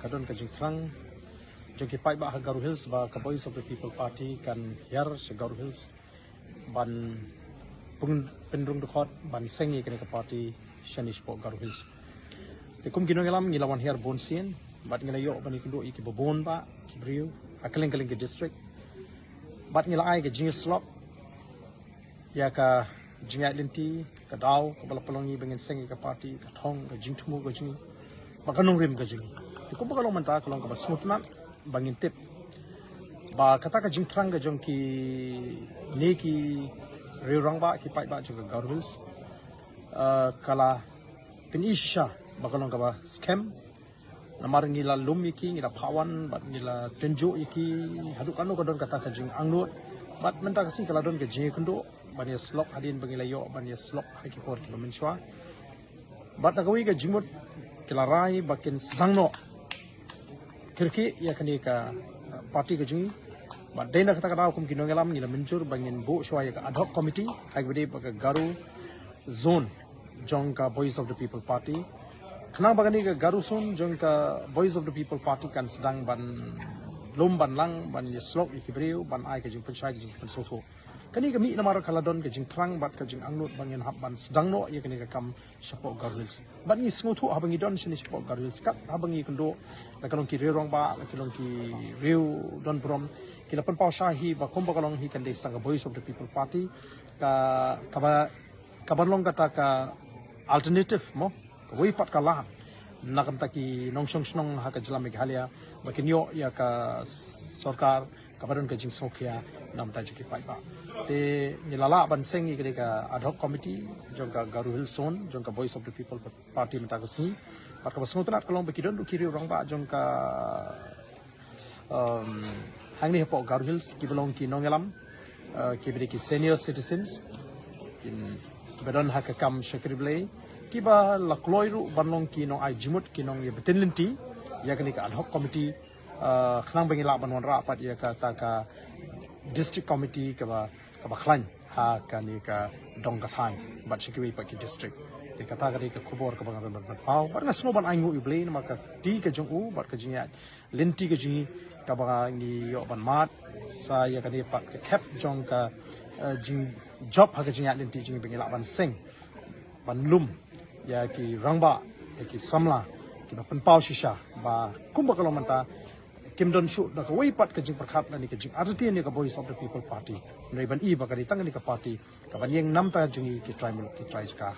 kadon ka jing thrang joki pai ba Garo Hills ba ka Voice of the People Party kan yar sa Garo Hills ban penrung dekhot ban sengi kene ka party shanish po Garo Hills te kum ginong elam ngilawan her bonsien bat ngilayo bani kundo iki bobon ba kibriu akaling-kaling ke district bat ngilai ke jing slop ya ka jingai linti ka daw ka balapalongi bangin sengi ka party ka thong ka jing thumu ka jing bakanong rim ka jing ko bakalong manta kalong ka basmutna bangin tip ba kata ka jing thrang ka jong ki ne ki riurang ba ki pai ba jong Garo Hills kala pinisha bakalong ka ba scam namar ngila lum iki ngila pawan bat ngila tenjo iki hadu kanu ka don kata ka jing angnut bat menta kasing kala don ka jing kundo bani slop hadin bangilayo bani slop haki por kilo menshwa bat nagawi ka jimut kilarai bakin sedangno kirki ya kani ka party ka jingi bat dena kata kata hukum kinong elam ngila menjur bangin bu shwa ya ka ad hoc committee hagbede baka Garo zone jong ka Voice of the People Party kenang bagani ka Garo zone jong ka Voice of the People Party kan sedang ban lom ban lang ban slop ikibreu ban ai ka jing penchai ka jing pensoso kani kami namar kaladon ke jing thrang bat ke jing angnut bangin habban sedangno ye kani ka kam shapok Garo Hills bat ni smutu habangi don sini shapok Garo Hills kat habangi kendo la kalong ki rerong ba la kalong ki reu don brom kila pen pau shahi ba komba kalong hi kan de sang Voice of the People Party ka kabarlong kata ka alternative mo wei pat kala nakam taki nongsong snong ha ka jela meghalaya bakinyo ya ka sarkar kabaron ka jing sokia nam ta jiki pai ba te nilala ban sengi ke ka ad hoc committee jong ka Garo Hills zone jong ka Voice of the People Party meta kasi pat ka basngotanat kalong bakidon du kiri rong ba jong ka hangni hapoh Garo Hills ki belong ki nongelam ki beri ki senior citizens kin bedon ha ka kam shakrible ki ba lakloi ru banlong ki nong ai jimut ki nong ye betinlinti ya kani ka ad hoc committee khnang bangila banwan ra pat ya ka ta ka district committee ka ba khlan ha kani ka dong ka thai bat sikwi pa ki district te kata ka ka khubor ka bang ban pau bat na sno ban aingu ible na ka ti ka jong u bat ka jinya linti ka ji ka ba ngi yo ban mat sa ya kani pa ka cap jong ka jing job ha ka jinya linti jing bangila ban sing ban lum ya ki rangba ya ki samla ki ba pen pau shisha ba kumba kalong manta kim don shu da ka wei pat ka jing prakhat na ni ka jing arti ni ka Voice of the People Party nei ban i ba ka ri tang ni ka party ka ban yeng nam ta jing ki try ka